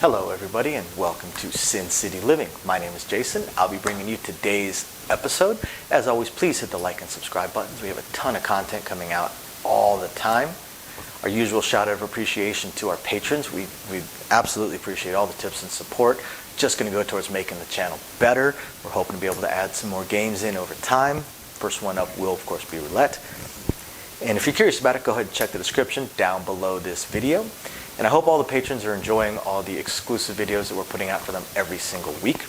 Hello everybody and welcome to Sin City Living. My name is Jason. I'll be bringing you today's episode. As always, please hit the like and subscribe buttons. We have a ton of content coming out all the time. Our usual shout out of appreciation to our patrons. We absolutely appreciate all the tips and support. Just going to go towards making the channel better. We're hoping to be able to add some more games in over time. First one up will of course be roulette. And if you're curious about it, go ahead and check the description down below this video. And I hope all the patrons are enjoying all the exclusive videos that we're putting out for them every single week.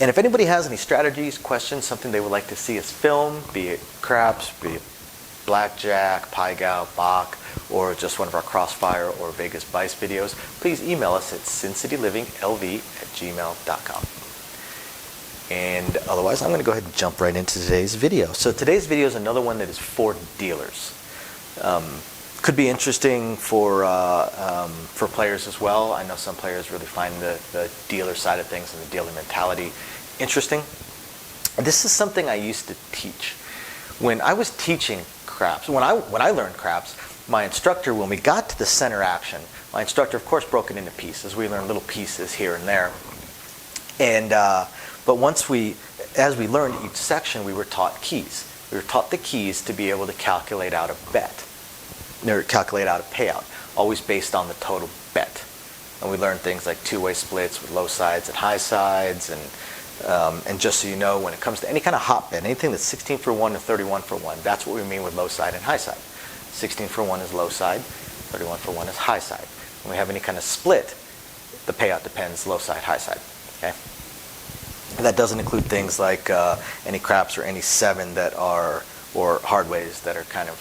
And if anybody has any strategies, questions, something they would like to see us film, be it craps, be it blackjack, pai gow, bach, or just one of our crossfire or Vegas Vice videos, please email us at sincityliving.lv@gmail.com. And otherwise, I'm going to go ahead and jump right into today's video. So today's video is another one that is for dealers. Could be interesting for players as well. I know some players really find the dealer side of things and the dealer mentality interesting. This is something I used to teach. When I was teaching craps, when I learned craps, my instructor, when we got to the center action, my instructor of course broke it into pieces. We learned little pieces here and there. And but as we learned each section, we were taught keys. We were taught the keys to be able to calculate out a bet. Or calculate out a payout, always based on the total bet. And we learned things like two-way splits with low sides and high sides, and just so you know, when it comes to any kind of hot bet, anything that's 16 for 1 and 31 for 1, that's what we mean with low side and high side. 16 for 1 is low side, 31 for 1 is high side. When we have any kind of split, the payout depends low side, high side. Okay? That doesn't include things like any craps or any 7 that are, or hard ways that are kind of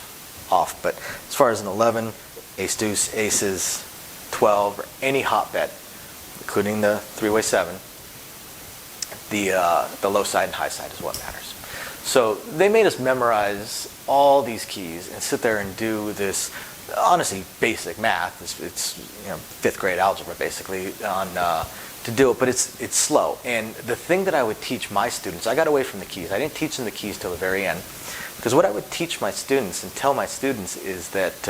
off. But as far as an 11, ace deuce, aces, 12, or any hot bet, including the three-way 7, the low side and high side is what matters. So they made us memorize all these keys and sit there and do this honestly basic math. It's 5th grade algebra basically on to do it, but it's slow. And the thing that I would teach my students, I got away from the keys. I didn't teach them the keys till the very end. Because what I would teach my students and tell my students is that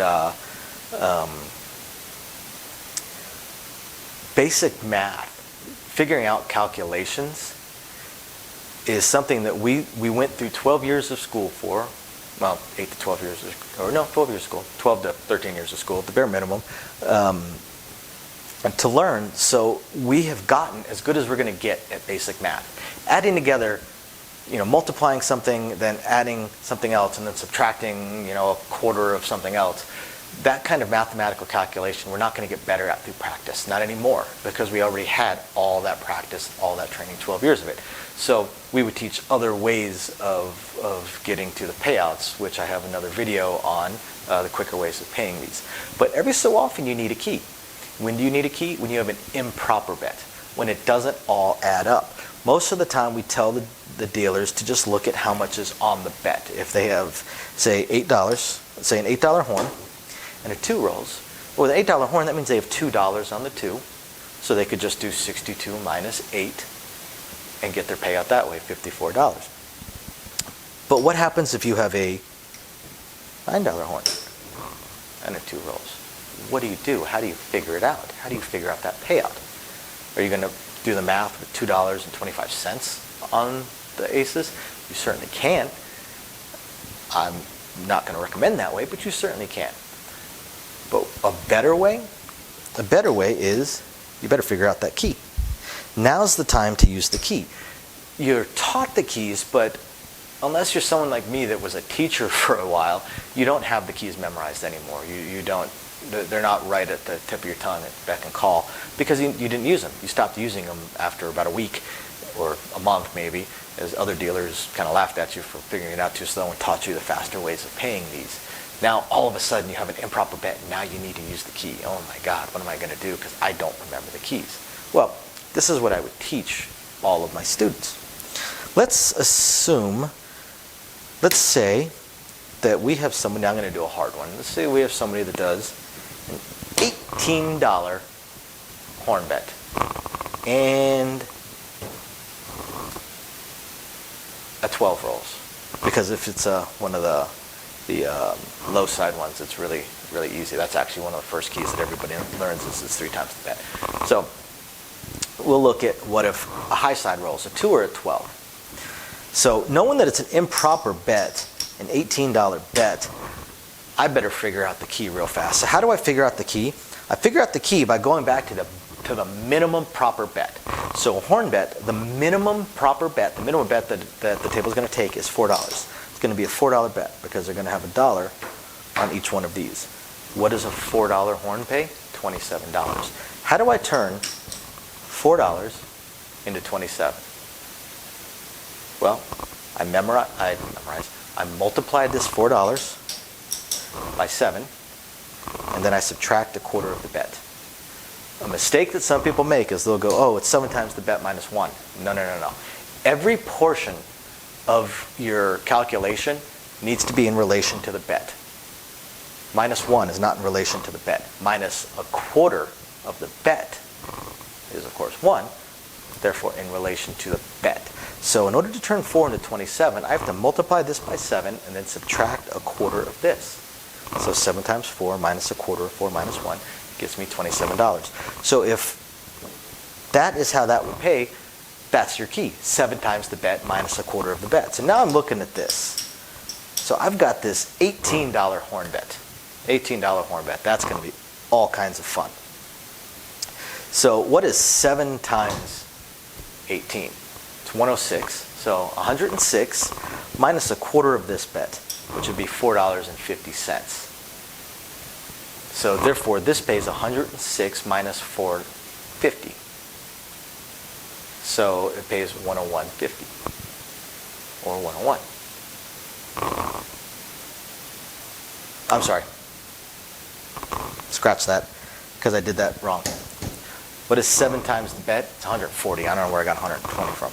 basic math, figuring out calculations, is something that we went through 12 years of school for. Well, 8 to 12 years, or no, 12 years of school, 12 to 13 years of school at the bare minimum, and to learn. So we have gotten as good as we're going to get at basic math. Adding together, multiplying something, then adding something else, and then subtracting, a quarter of something else. That kind of mathematical calculation, we're not going to get better at through practice. Not anymore, because we already had all that practice, all that training, 12 years of it. So we would teach other ways of getting to the payouts, which I have another video on, the quicker ways of paying these. But every so often you need a key. When do you need a key? When you have an improper bet, when it doesn't all add up. Most of the time we tell the dealers to just look at how much is on the bet. If they have, say, $8, say an $8 horn, and a 2 rolls, well, with an $8 horn, that means they have $2 on the 2, so they could just do 62 minus 8 and get their payout that way, $54. But what happens if you have a $9 horn and a 2 rolls? What do you do? How do you figure it out? How do you figure out that payout? Are you going to do the math with $2.25 on the aces? You certainly can. I'm not going to recommend that way, but you certainly can. But a better way is you better figure out that key. Now's the time to use the key. You're taught the keys, but unless you're someone like me that was a teacher for a while, you don't have the keys memorized anymore. You don't. They're not right at the tip of your tongue at beck and call because you didn't use them. You stopped using them after about a week or a month maybe, as other dealers kind of laughed at you for figuring it out too slow and taught you the faster ways of paying these. Now all of a sudden you have an improper bet and now you need to use the key. Oh my God, what am I going to do because I don't remember the keys? Well, this is what I would teach all of my students. Let's say that we have somebody, I'm going to do a hard one. Let's say we have somebody that does an $18 horn bet and a 12 rolls. Because if it's one of the low side ones, it's really, really easy. That's actually one of the first keys that everybody learns is 3 times the bet. So we'll look at what if a high side rolls, a 2 or a 12. So knowing that it's an improper bet, an $18 bet, I better figure out the key real fast. So how do I figure out the key? I figure out the key by going back to the minimum proper bet. So a horn bet, the minimum proper bet, the minimum bet that the table is going to take is $4. It's going to be a $4 bet because they're going to have a dollar on each one of these. What does a $4 horn pay? $27. How do I turn $4 into 27? Well, I multiplied this $4 by 7, and then I subtract a quarter of the bet. A mistake that some people make is they'll go, oh, it's 7 times the bet minus 1. No. Every portion of your calculation needs to be in relation to the bet. Minus 1 is not in relation to the bet. Minus a quarter of the bet is, of course, 1, therefore in relation to the bet. So in order to turn 4 into 27, I have to multiply this by 7 and then subtract a quarter of this. So 7 times 4 minus a quarter of 4 minus 1 gives me $27. So if that is how that would pay, that's your key. 7 times the bet minus a quarter of the bet. So now I'm looking at this. So I've got this $18 horn bet. $18 horn bet. That's going to be all kinds of fun. So what is 7 times 18? It's 106. So 106 minus a quarter of this bet, which would be $4.50. So therefore, this pays 106 minus 450. So it pays 101.50 or 101. I'm sorry. Scratch that because I did that wrong. What is 7 times the bet? It's 140. I don't know where I got 120 from.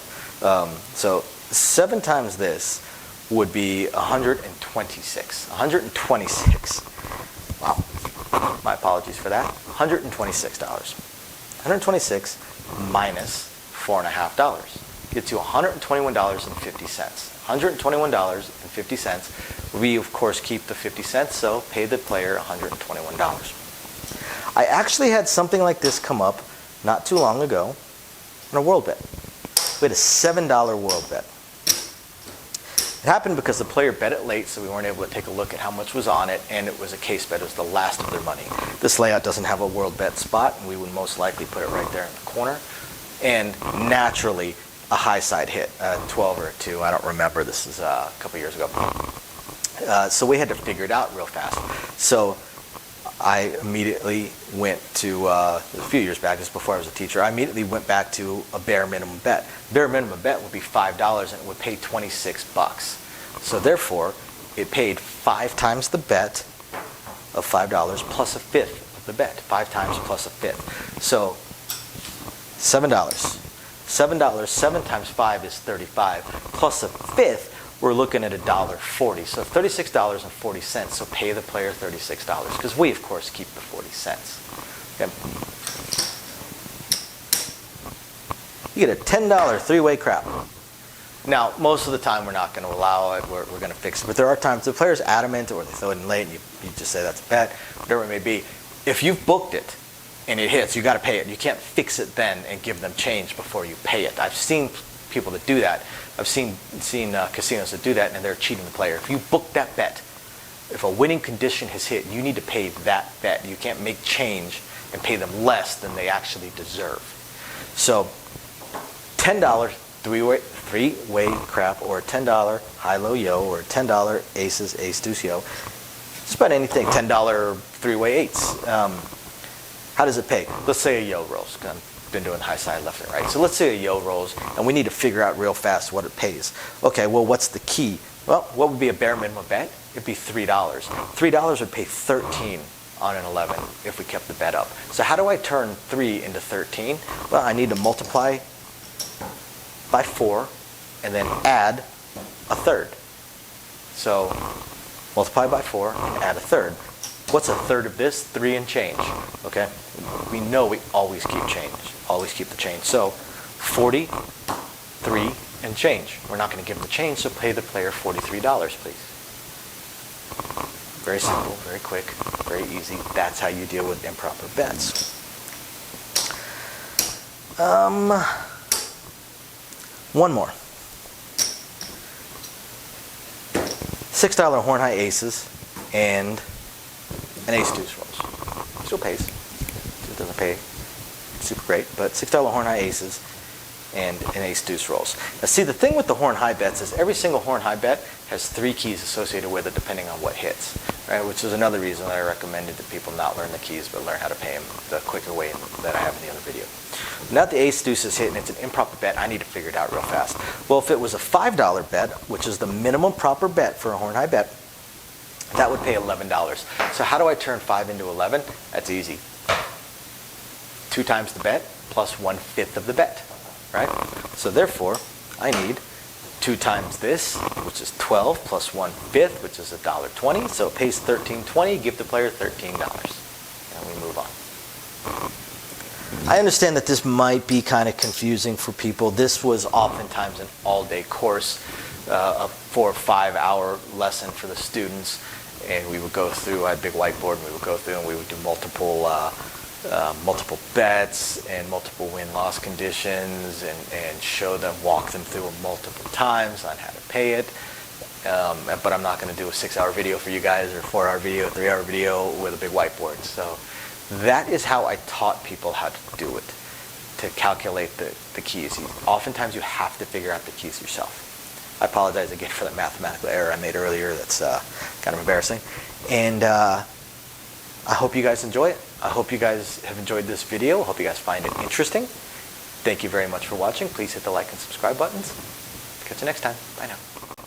So 7 times this would be 126. 126. Wow. My apologies for that. $126. 126 minus $4.50 gets you $121.50. $121.50. We, of course, keep the 50 cents, so pay the player $121. I actually had something like this come up not too long ago in a world bet. We had a $7 world bet. It happened because the player bet it late, so we weren't able to take a look at how much was on it, and it was a case bet. It was the last of their money. This layout doesn't have a world bet spot, and we would most likely put it right there in the corner. And naturally, a high side hit, 12 or 2, I don't remember. This is a couple years ago. So we had to figure it out real fast. So I immediately went to, a few years back, just before I was a teacher, I immediately went back to a bare minimum bet. Bare minimum bet would be $5 and it would pay $26. So therefore, it paid 5 times the bet of $5 plus a fifth of the bet. 5 times plus a fifth. So $7. $7, 7 times 5 is 35. Plus a fifth, we're looking at $1.40. So $36.40. So pay the player $36 because we, of course, keep the 40 cents. Okay. You get a $10 three-way crap. Now, most of the time, we're not going to allow it. We're going to fix it. But there are times the player's adamant or they throw it in late and you just say that's a bet, whatever it may be. If you've booked it and it hits, you got to pay it. You can't fix it then and give them change before you pay it. I've seen people that do that. I've seen casinos that do that, and they're cheating the player. If you book that bet, if a winning condition has hit, you need to pay that bet. You can't make change and pay them less than they actually deserve. So $10 three-way crap, or $10 high-low yo, or $10 aces, ace, deuce, yo. Just about anything. $10 three-way eights. How does it pay? Let's say a yo rolls. I've been doing high side left and right. So let's say a yo rolls, and we need to figure out real fast what it pays. Okay, well, what's the key? Well, what would be a bare minimum bet? It'd be $3. $3 would pay 13 on an 11 if we kept the bet up. So how do I turn 3 into 13? Well, I need to multiply by 4 and then add a third. So multiply by 4 and add a third. What's a third of this? 3 and change. Okay? We know we always keep change. Always keep the change. So 43 and change. We're not going to give them the change, so pay the player $43, please. Very simple, very quick, very easy. That's how you deal with improper bets. One more. $6 horn high aces and an ace deuce rolls. Still pays. It doesn't pay super great, but $6 horn high aces and an ace deuce rolls. Now see, the thing with the horn high bets is every single horn high bet has 3 keys associated with it depending on what hits, right? Which is another reason that I recommended that people not learn the keys but learn how to pay them the quicker way that I have in the other video. Now that the ace deuce is hit and it's an improper bet, I need to figure it out real fast. Well, if it was a $5 bet, which is the minimum proper bet for a horn high bet, that would pay $11. So how do I turn 5 into 11? That's easy. 2 times the bet plus 1/5 of the bet. Right? So therefore, I need 2 times this, which is 12, plus 1/5, which is $1.20. So it pays $13.20. Give the player $13. And we move on. I understand that this might be kind of confusing for people. This was oftentimes an all-day course, a 4 or 5 hour lesson for the students. And we would go through, I had a big whiteboard, and we would go through and we would do multiple bets and multiple win-loss conditions and show them, walk them through it multiple times on how to pay it. But I'm not going to do a 6-hour video for you guys or a 4-hour video, 3-hour video with a big whiteboard. So that is how I taught people how to do it, to calculate the keys. Oftentimes you have to figure out the keys yourself. I apologize again for that mathematical error I made earlier. That's kind of embarrassing. And I hope you guys enjoy it. I hope you guys have enjoyed this video. I hope you guys find it interesting. Thank you very much for watching. Please hit the like and subscribe buttons. Catch you next time. Bye now.